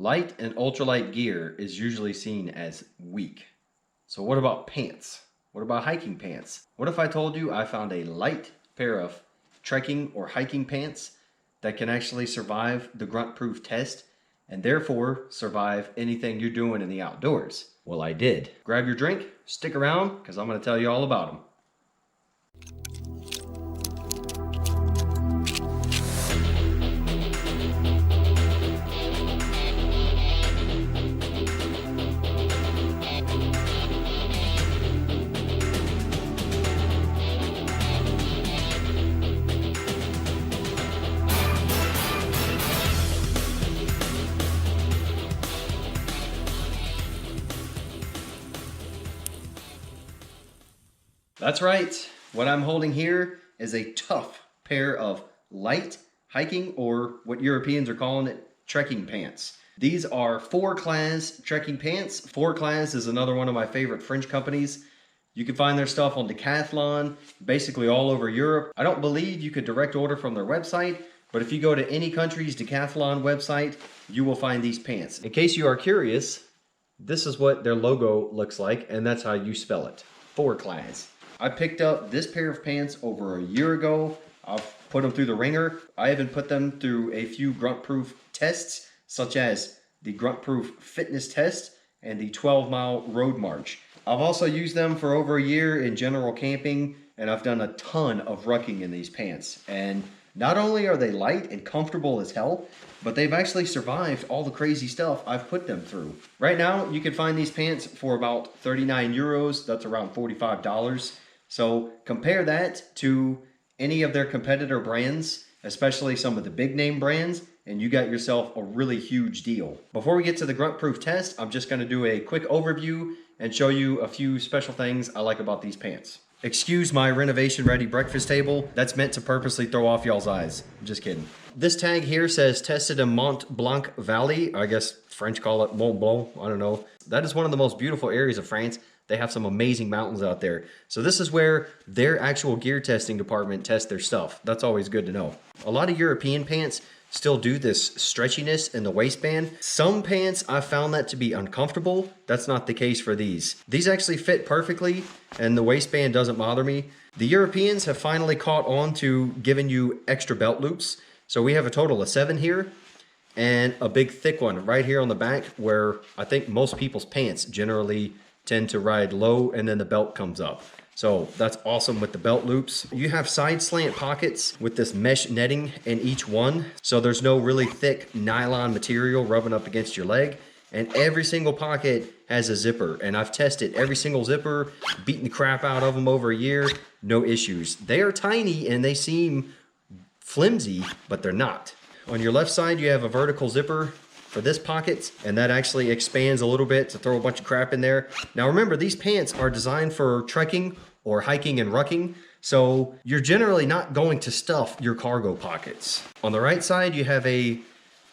Light and ultralight gear is usually seen as weak. So what about pants? What about hiking pants? What if I told you I found a light pair of trekking or hiking pants that can actually survive the grunt proof test and therefore survive anything you're doing in the outdoors? Well, I did. Grab your drink, stick around, because I'm going to tell you all about them. That's right. What I'm holding here is a tough pair of light hiking, or what Europeans are calling it, trekking pants. These are Forclaz trekking pants. Forclaz is another one of my favorite French companies. You can find their stuff on Decathlon, basically all over Europe. I don't believe you could direct order from their website, but if you go to any country's Decathlon website, you will find these pants. In case you are curious, this is what their logo looks like, and that's how you spell it, Forclaz. I picked up this pair of pants over a year ago. I've put them through the ringer. I even put them through a few grunt-proof tests, such as the grunt-proof fitness test and the 12-mile road march. I've also used them for over a year in general camping, and I've done a ton of rucking in these pants. And not only are they light and comfortable as hell, but they've actually survived all the crazy stuff I've put them through. Right now, you can find these pants for about 39 euros. That's around $45. So compare that to any of their competitor brands, especially some of the big name brands, and you got yourself a really huge deal. Before we get to the grunt proof test, I'm just gonna do a quick overview and show you a few special things I like about these pants. Excuse my renovation ready breakfast table. That's meant to purposely throw off y'all's eyes. I'm just kidding. This tag here says tested in Mont Blanc Valley. I guess French call it Mont Blanc, I don't know. That is one of the most beautiful areas of France. They have some amazing mountains out there. So this is where their actual gear testing department tests their stuff. That's always good to know. A lot of European pants still do this stretchiness in the waistband. Some pants, I found that to be uncomfortable. That's not the case for these. These actually fit perfectly and the waistband doesn't bother me. The Europeans have finally caught on to giving you extra belt loops. So we have a total of 7 here and a big thick one right here on the back, where I think most people's pants generally tend to ride low and then the belt comes up. So that's awesome with the belt loops. You have side slant pockets with this mesh netting in each one. So there's no really thick nylon material rubbing up against your leg. And every single pocket has a zipper. And I've tested every single zipper, beaten the crap out of them over a year, no issues. They are tiny and they seem flimsy, but they're not. On your left side, you have a vertical zipper for this pocket, and that actually expands a little bit to throw a bunch of crap in there. Now remember, these pants are designed for trekking or hiking and rucking, so you're generally not going to stuff your cargo pockets. On the right side, you have a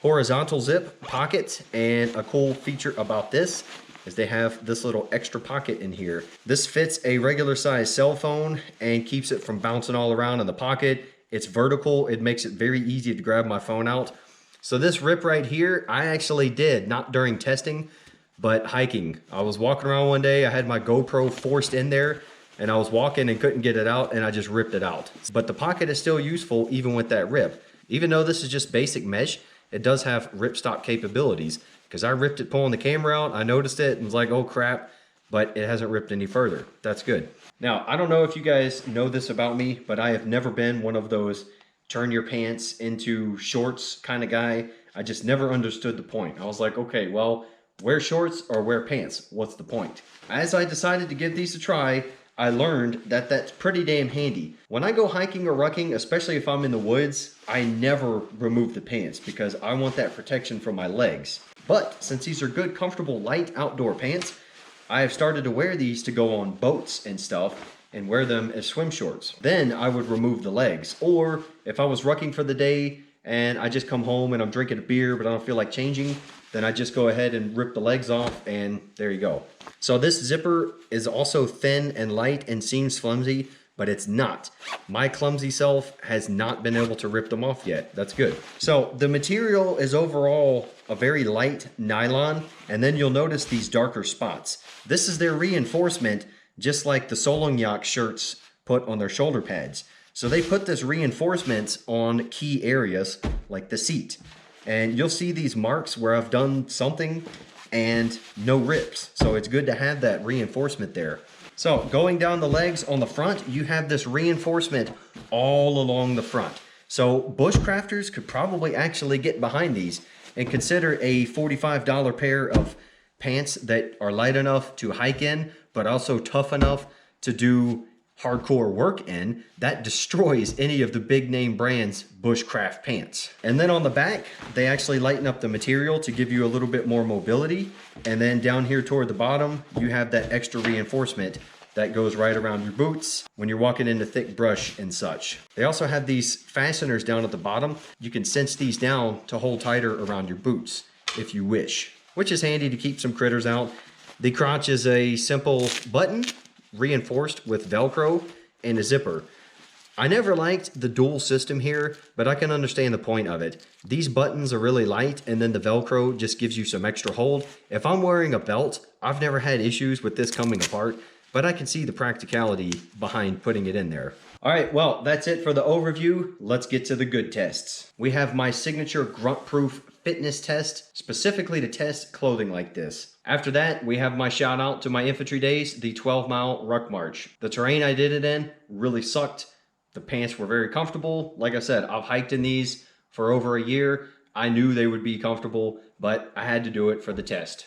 horizontal zip pocket, and a cool feature about this is they have this little extra pocket in here. This fits a regular size cell phone and keeps it from bouncing all around in the pocket. It's vertical, it makes it very easy to grab my phone out. So this rip right here, I actually did, not during testing, but hiking. I was walking around one day, I had my GoPro forced in there, and I was walking and couldn't get it out, and I just ripped it out. But the pocket is still useful even with that rip. Even though this is just basic mesh, it does have ripstop capabilities, because I ripped it pulling the camera out, I noticed it, and was like, oh crap, but it hasn't ripped any further. That's good. Now, I don't know if you guys know this about me, but I have never been one of those turn your pants into shorts kind of guy. I just never understood the point. I was like, okay, well, wear shorts or wear pants. What's the point? As I decided to give these a try, I learned that that's pretty damn handy. When I go hiking or rucking, especially if I'm in the woods, I never remove the pants because I want that protection from my legs. But since these are good, comfortable, light outdoor pants, I have started to wear these to go on boats and stuff and wear them as swim shorts. Then I would remove the legs. Or if I was rucking for the day and I just come home and I'm drinking a beer but I don't feel like changing, then I just go ahead and rip the legs off and there you go. So this zipper is also thin and light and seems flimsy, but it's not. My clumsy self has not been able to rip them off yet. That's good. So the material is overall a very light nylon, and then you'll notice these darker spots. This is their reinforcement, just like the Solongyak shirts put on their shoulder pads. So they put this reinforcement on key areas like the seat. And you'll see these marks where I've done something and no rips. So it's good to have that reinforcement there. So going down the legs on the front, you have this reinforcement all along the front. So bushcrafters could probably actually get behind these and consider a $45 pair of pants that are light enough to hike in, but also tough enough to do hardcore work in. That destroys any of the big name brands bushcraft pants. And then on the back, they actually lighten up the material to give you a little bit more mobility. And then down here toward the bottom, you have that extra reinforcement that goes right around your boots when you're walking into thick brush and such. They also have these fasteners down at the bottom. You can cinch these down to hold tighter around your boots if you wish, which is handy to keep some critters out. The crotch is a simple button reinforced with Velcro and a zipper. I never liked the dual system here, but I can understand the point of it. These buttons are really light, and then the Velcro just gives you some extra hold. If I'm wearing a belt, I've never had issues with this coming apart, but I can see the practicality behind putting it in there. All right, well, that's it for the overview. Let's get to the good tests. We have my signature grunt-proof fitness test, specifically to test clothing like this. After that, we have my shout out to my infantry days, the 12-mile ruck march. The terrain I did it in really sucked. The pants were very comfortable. Like I said, I've hiked in these for over a year. I knew they would be comfortable, but I had to do it for the test.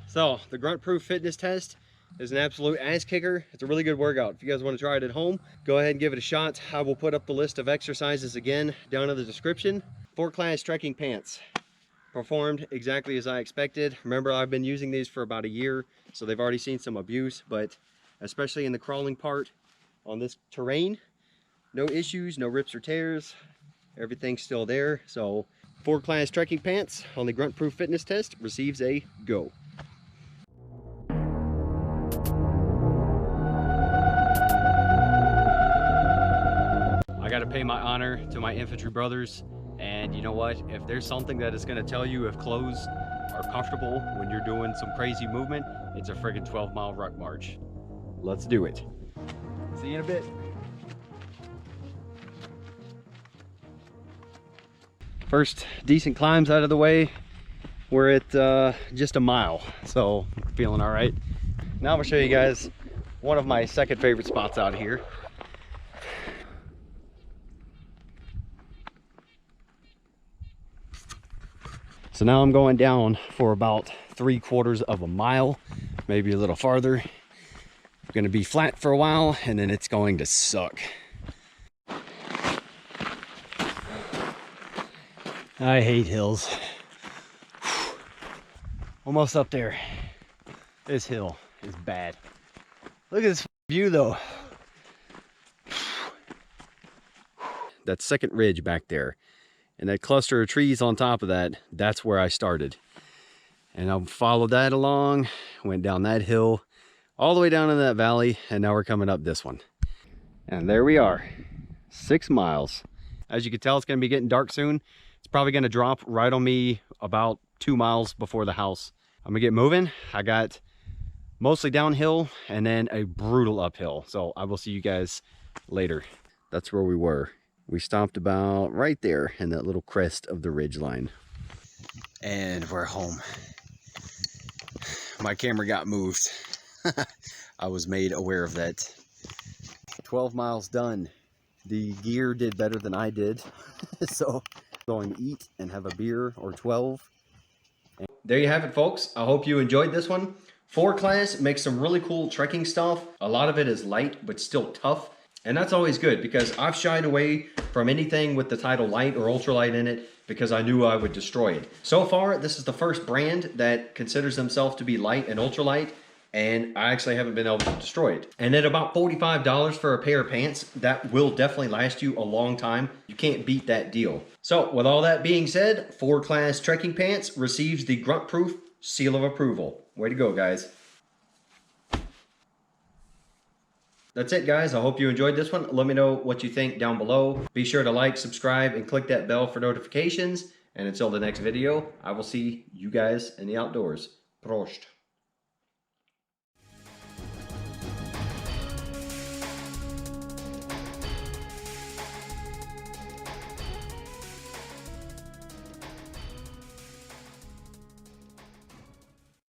So the grunt proof fitness test is an absolute ass kicker. It's a really good workout. If you guys want to try it at home, go ahead and give it a shot. I will put up the list of exercises again down in the description. Forclaz trekking pants performed exactly as I expected. Remember, I've been using these for about a year, so they've already seen some abuse, but especially in the crawling part on this terrain, no issues, no rips or tears. Everything's still there. So Forclaz trekking pants on the grunt proof fitness test receives a go. I got to pay my honor to my infantry brothers, and you know what, if there's something that is going to tell you if clothes are comfortable when you're doing some crazy movement, it's a friggin' 12-mile ruck march. Let's do it. See you in a bit. First decent climbs out of the way. We're at just a mile, so feeling all right. Now I'm gonna show you guys one of my second favorite spots out here. So now I'm going down for about 3/4 of a mile, maybe a little farther. Going to be flat for a while, and then it's going to suck. I hate hills. Almost up there. This hill is bad. Look at this view though. That second ridge back there, and that cluster of trees on top of that, that's where I started. And I followed that along, went down that hill, all the way down in that valley, and now we're coming up this one. And there we are, 6 miles. As you can tell, it's gonna be getting dark soon. It's probably gonna drop right on me about 2 miles before the house. I'm gonna get moving. I got mostly downhill and then a brutal uphill. So I will see you guys later. That's where we were. We stopped about right there in that little crest of the ridge line. And we're home. My camera got moved. I was made aware of that. 12 miles done. The gear did better than I did. So going to eat and have a beer or 12. There you have it, folks. I hope you enjoyed this one. Forclaz makes some really cool trekking stuff. A lot of it is light, but still tough. And that's always good because I've shied away from anything with the title light or ultralight in it because I knew I would destroy it. So far, this is the first brand that considers themselves to be light and ultralight, and I actually haven't been able to destroy it. And at about $45 for a pair of pants, that will definitely last you a long time. You can't beat that deal. So with all that being said, Forclaz trekking pants receives the Grunt Proof seal of approval. Way to go, guys. That's it, guys. I hope you enjoyed this one. Let me know what you think down below. Be sure to like, subscribe, and click that bell for notifications. And until the next video, I will see you guys in the outdoors. Prost.